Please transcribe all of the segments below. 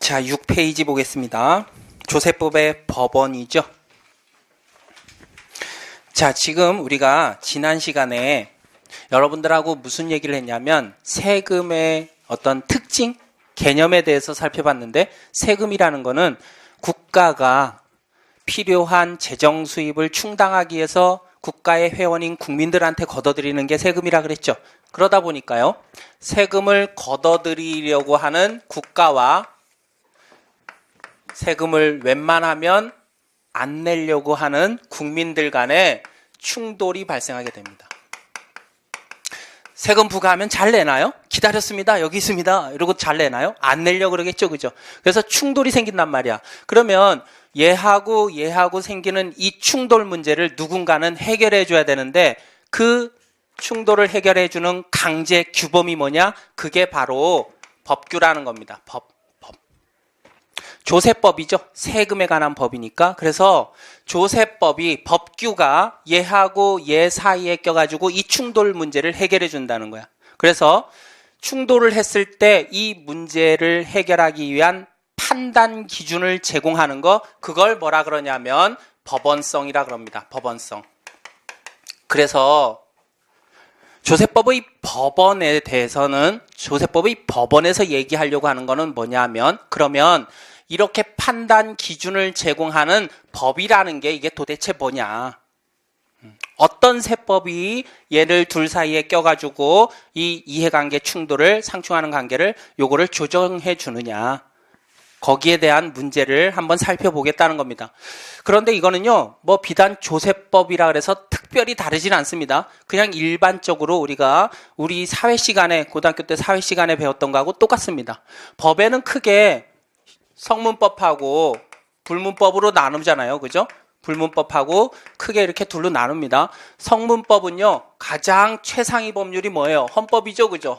자, 6페이지 보겠습니다. 조세법의 법원이죠. 자, 지금 우리가 지난 시간에 여러분들하고 무슨 얘기를 했냐면 세금의 어떤 특징, 개념에 대해서 살펴봤는데, 세금이라는 거는 국가가 필요한 재정 수입을 충당하기 위해서 국가의 회원인 국민들한테 걷어들이는 게 세금이라 그랬죠. 그러다 보니까요, 세금을 걷어들이려고 하는 국가와 세금을 웬만하면 안 내려고 하는 국민들 간에 충돌이 발생하게 됩니다. 세금 부과하면 잘 내나요? 기다렸습니다. 여기 있습니다. 이러고 잘 내나요? 안 내려고 그러겠죠. 그죠? 그래서 충돌이 생긴단 말이야. 그러면 얘하고 생기는 이 충돌 문제를 누군가는 해결해 줘야 되는데, 그 충돌을 해결해 주는 강제 규범이 뭐냐? 그게 바로 법규라는 겁니다. 조세법이죠. 세금에 관한 법이니까. 그래서 조세법이, 법규가 얘하고 얘 사이에 껴가지고 이 충돌 문제를 해결해 준다는 거야. 그래서 충돌을 했을 때 이 문제를 해결하기 위한 판단 기준을 제공하는 거, 그걸 뭐라 그러냐면 법원성이라 그럽니다. 법원성. 그래서 조세법의 법원에 대해서는, 조세법의 법원에서 얘기하려고 하는 거는 뭐냐면, 그러면 이렇게 판단 기준을 제공하는 법이라는 게 이게 도대체 뭐냐? 어떤 세법이 얘를 둘 사이에 껴가지고 이 이해관계 충돌을 상충하는 관계를 요거를 조정해 주느냐? 거기에 대한 문제를 한번 살펴보겠다는 겁니다. 그런데 이거는요, 뭐 비단 조세법이라 그래서 특별히 다르진 않습니다. 그냥 일반적으로 우리가 우리 사회 시간에, 고등학교 때 사회 시간에 배웠던 거하고 똑같습니다. 법에는 크게 성문법하고 불문법으로 나누잖아요. 그죠? 불문법하고 크게 이렇게 둘로 나눕니다. 성문법은요, 가장 최상위 법률이 뭐예요? 헌법이죠. 그죠?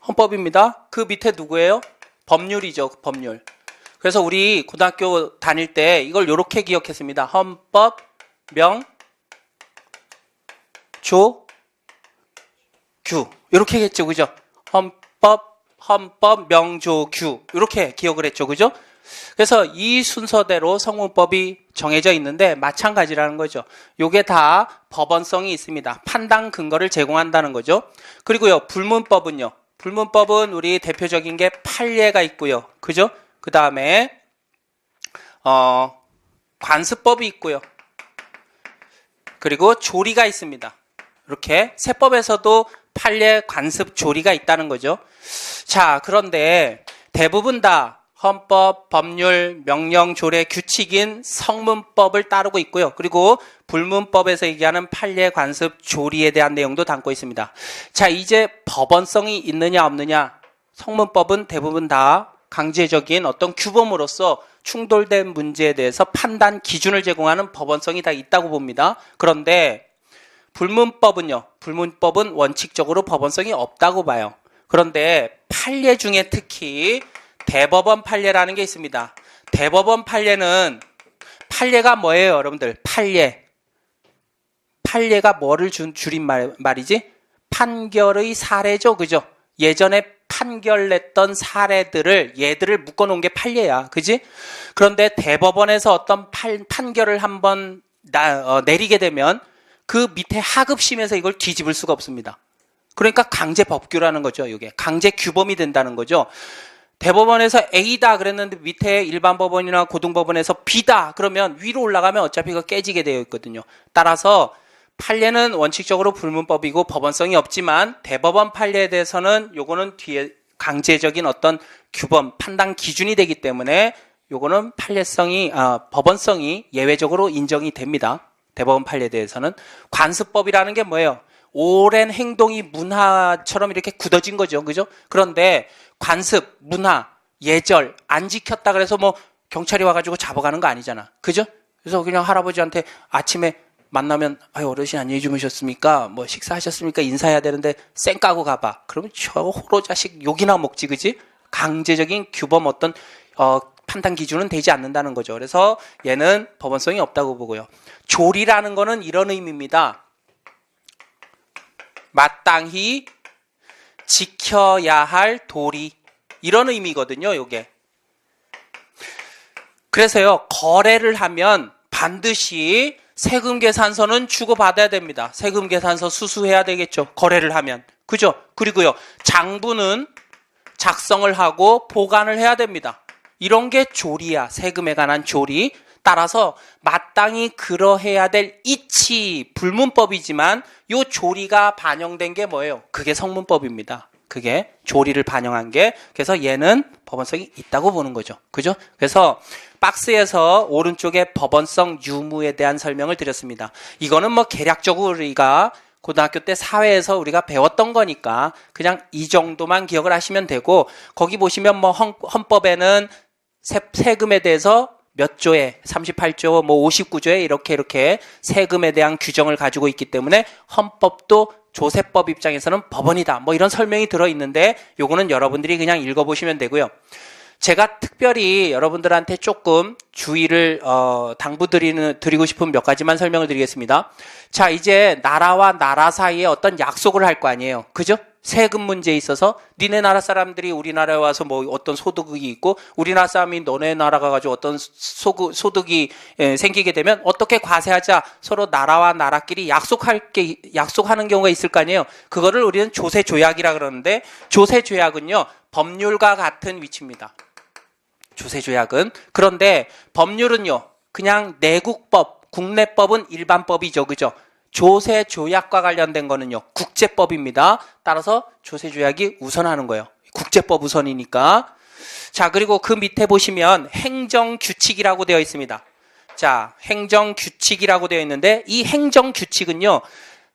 헌법입니다. 그 밑에 누구예요? 법률이죠. 법률. 그래서 우리 고등학교 다닐 때 이걸 이렇게 기억했습니다. 헌법, 명, 조, 규. 이렇게 했죠. 그죠? 헌법, 명조, 규. 이렇게 기억을 했죠. 그죠? 그래서 이 순서대로 성문법이 정해져 있는데 마찬가지라는 거죠. 요게 다 법원성이 있습니다. 판단 근거를 제공한다는 거죠. 그리고요, 불문법은요. 불문법은 우리 대표적인 게 판례가 있고요. 그죠? 그 다음에 관습법이 있고요. 그리고 조리가 있습니다. 이렇게 세법에서도 판례, 관습, 조리가 있다는 거죠. 자, 그런데 대부분 다 헌법, 법률, 명령, 조례, 규칙인 성문법을 따르고 있고요. 그리고 불문법에서 얘기하는 판례, 관습, 조리에 대한 내용도 담고 있습니다. 자, 이제 법원성이 있느냐 없느냐. 성문법은 대부분 다 강제적인 어떤 규범으로서 충돌된 문제에 대해서 판단 기준을 제공하는 법원성이 다 있다고 봅니다. 그런데 불문법은요. 불문법은 원칙적으로 법원성이 없다고 봐요. 그런데 판례 중에 특히 대법원 판례라는 게 있습니다. 대법원 판례는, 판례가 뭐예요, 여러분들? 판례가 뭐를 줄인 말이지? 판결의 사례죠, 그죠? 예전에 판결냈던 사례들을, 얘들을 묶어놓은 게 판례야, 그지? 그런데 대법원에서 어떤 판결을 한번 내리게 되면 그 밑에 하급심에서 이걸 뒤집을 수가 없습니다. 그러니까 강제 법규라는 거죠, 이게. 강제 규범이 된다는 거죠. 대법원에서 A다 그랬는데 밑에 일반 법원이나 고등법원에서 B다 그러면 위로 올라가면 어차피 이거 깨지게 되어 있거든요. 따라서 판례는 원칙적으로 불문법이고 법원성이 없지만 대법원 판례에 대해서는 요거는 뒤에 강제적인 어떤 규범, 판단 기준이 되기 때문에 요거는 법원성이 예외적으로 인정이 됩니다. 대법원 판례에 대해서는. 관습법이라는 게 뭐예요? 오랜 행동이 문화처럼 이렇게 굳어진 거죠. 그죠? 그런데 관습, 문화, 예절 안 지켰다 그래서 뭐 경찰이 와가지고 잡아가는 거 아니잖아. 그죠? 그래서 그냥 할아버지한테 아침에 만나면 어르신 안녕히 주무셨습니까? 뭐 식사하셨습니까? 인사해야 되는데 쌩 까고 가봐. 그러면 저 호로 자식 욕이나 먹지. 그지? 강제적인 규범 어떤 판단 기준은 되지 않는다는 거죠. 그래서 얘는 법원성이 없다고 보고요. 조리라는 거는 이런 의미입니다. 마땅히 지켜야 할 도리. 이런 의미거든요, 요게. 그래서요, 거래를 하면 반드시 세금계산서는 주고받아야 됩니다. 세금계산서 수수해야 되겠죠. 거래를 하면. 그죠? 그리고요, 장부는 작성을 하고 보관을 해야 됩니다. 이런 게 조리야. 세금에 관한 조리. 따라서 마땅히 그러해야 될 이치 불문법이지만 요 조리가 반영된 게 뭐예요? 그게 성문법입니다. 그게 조리를 반영한 게. 그래서 얘는 법원성이 있다고 보는 거죠. 그죠? 그래서 박스에서 오른쪽에 법원성 유무에 대한 설명을 드렸습니다. 이거는 뭐 개략적으로 우리가 고등학교 때 사회에서 우리가 배웠던 거니까 그냥 이 정도만 기억을 하시면 되고, 거기 보시면 뭐 헌법에는 세금에 대해서 몇 조에 38조 뭐 59조에 이렇게 세금에 대한 규정을 가지고 있기 때문에 헌법도 조세법 입장에서는 법원이다. 뭐 이런 설명이 들어있는데 요거는 여러분들이 그냥 읽어보시면 되고요. 제가 특별히 여러분들한테 조금 주의를 당부드리고 싶은 몇 가지만 설명을 드리겠습니다. 자, 이제 나라와 나라 사이에 어떤 약속을 할 거 아니에요. 그죠? 세금 문제에 있어서 니네 나라 사람들이 우리나라에 와서 뭐 어떤 소득이 있고 우리나라 사람이 너네 나라 가가지고 어떤 소득이 생기게 되면 어떻게 과세하자, 서로 나라와 나라끼리 약속하는 경우가 있을 거 아니에요. 그거를 우리는 조세조약이라 그러는데, 조세조약은요 법률과 같은 위치입니다. 조세조약은. 그런데 법률은요 그냥 내국법, 국내법은 일반법이죠. 그죠? 조세조약과 관련된 거는요 국제법입니다. 따라서 조세조약이 우선하는 거예요. 국제법 우선이니까. 자, 그리고 그 밑에 보시면 행정규칙이라고 되어 있습니다. 자, 행정규칙이라고 되어 있는데 이 행정규칙은요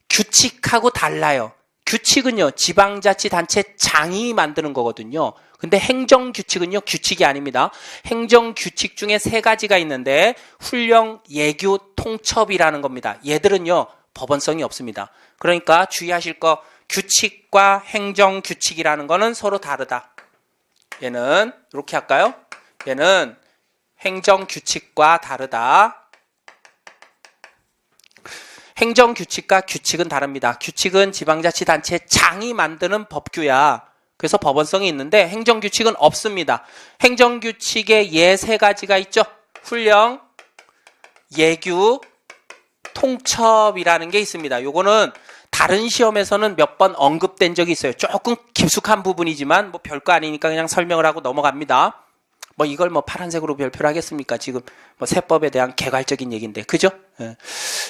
규칙하고 달라요. 규칙은요 지방자치단체장이 만드는 거거든요. 근데 행정규칙은요 규칙이 아닙니다. 행정규칙 중에 세 가지가 있는데 훈령, 예규, 통첩이라는 겁니다. 얘들은요 법원성이 없습니다. 그러니까 주의하실 거, 규칙과 행정규칙이라는 거는 서로 다르다. 얘는 이렇게 할까요? 얘는 행정규칙과 다르다. 행정규칙과 규칙은 다릅니다. 규칙은 지방자치단체장이 만드는 법규야. 그래서 법원성이 있는데 행정규칙은 없습니다. 행정규칙에 예 세 가지가 있죠. 훈령, 예규, 통첩이라는 게 있습니다. 요거는 다른 시험에서는 몇 번 언급된 적이 있어요. 조금 깊숙한 부분이지만 뭐 별거 아니니까 그냥 설명을 하고 넘어갑니다. 뭐 이걸 뭐 파란색으로 별표를 하겠습니까? 지금 뭐 세법에 대한 개괄적인 얘기인데, 그죠? 예.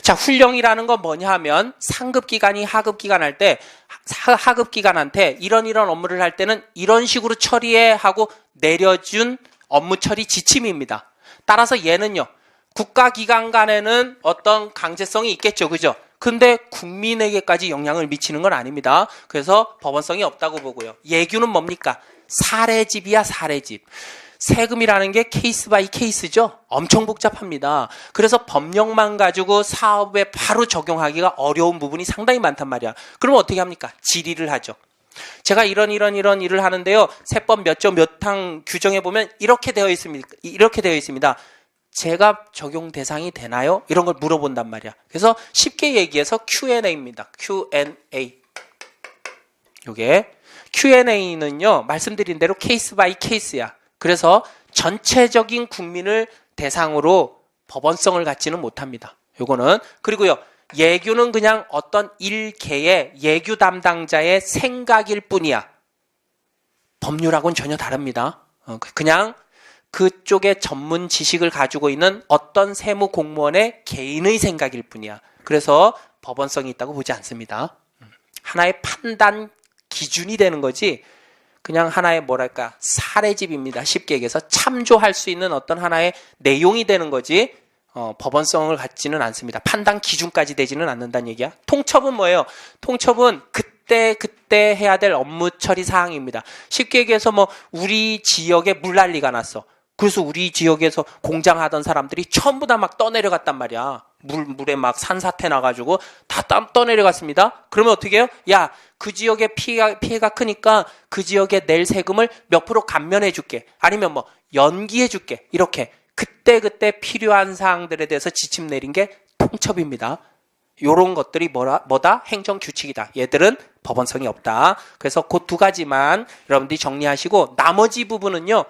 자, 훈령이라는 건 뭐냐 하면 상급기관이 하급기관 할 때 하급기관한테 이런 업무를 할 때는 이런 식으로 처리해 하고 내려준 업무 처리 지침입니다. 따라서 얘는요 국가기관 간에는 어떤 강제성이 있겠죠. 그죠? 근데 국민에게까지 영향을 미치는 건 아닙니다. 그래서 법원성이 없다고 보고요. 예규는 뭡니까? 사례집이야, 사례집. 세금이라는 게 케이스 바이 케이스죠. 엄청 복잡합니다. 그래서 법령만 가지고 사업에 바로 적용하기가 어려운 부분이 상당히 많단 말이야. 그럼 어떻게 합니까? 질의를 하죠. 제가 이런 일을 하는데요. 세법 몇 조 몇 항 규정해 보면 이렇게 되어 있습니다. 제가 적용 대상이 되나요? 이런 걸 물어본단 말이야. 그래서 쉽게 얘기해서 Q&A입니다. Q&A. 요게 Q&A는요. 말씀드린 대로 케이스 바이 케이스야. 그래서 전체적인 국민을 대상으로 법원성을 갖지는 못합니다. 요거는. 그리고요. 예규는 그냥 어떤 일개의 예규 담당자의 생각일 뿐이야. 법률하고는 전혀 다릅니다. 그냥 그쪽의 전문 지식을 가지고 있는 어떤 세무 공무원의 개인의 생각일 뿐이야. 그래서 법원성이 있다고 보지 않습니다. 하나의 판단 기준이 되는 거지 그냥 하나의 뭐랄까 사례집입니다. 쉽게 얘기해서 참조할 수 있는 어떤 하나의 내용이 되는 거지 법원성을 갖지는 않습니다. 판단 기준까지 되지는 않는다는 얘기야. 통첩은 뭐예요? 통첩은 그때 해야 될 업무 처리 사항입니다. 쉽게 얘기해서 뭐 우리 지역에 물난리가 났어. 그래서 우리 지역에서 공장하던 사람들이 전부 다 막 떠내려갔단 말이야. 물에 막 산사태 나가지고 다 떠내려갔습니다. 그러면 어떻게 해요? 야, 그 지역에 피해가 크니까 그 지역에 낼 세금을 몇 프로 감면해 줄게. 아니면 뭐 연기해 줄게. 이렇게 그때 필요한 사항들에 대해서 지침 내린 게 통첩입니다. 요런 것들이 뭐다? 행정규칙이다. 얘들은 법원성이 없다. 그래서 그 두 가지만 여러분들이 정리하시고 나머지 부분은요.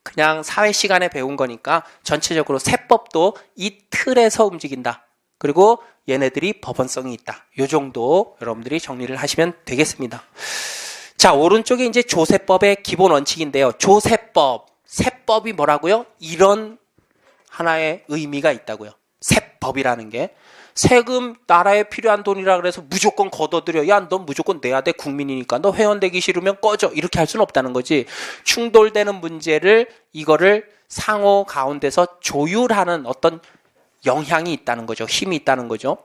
그냥 사회 시간에 배운 거니까 전체적으로 세법도 이 틀에서 움직인다. 그리고 얘네들이 법원성이 있다. 요 정도 여러분들이 정리를 하시면 되겠습니다. 자, 오른쪽에 이제 조세법의 기본 원칙인데요. 조세법, 세법이 뭐라고요? 이런 하나의 의미가 있다고요. 세법이라는 게. 세금 나라에 필요한 돈이라 그래서 무조건 걷어들여. 야, 넌 무조건 내야 돼. 국민이니까. 너 회원되기 싫으면 꺼져. 이렇게 할 수는 없다는 거지. 충돌되는 문제를 이거를 상호 가운데서 조율하는 어떤 영향이 있다는 거죠. 힘이 있다는 거죠.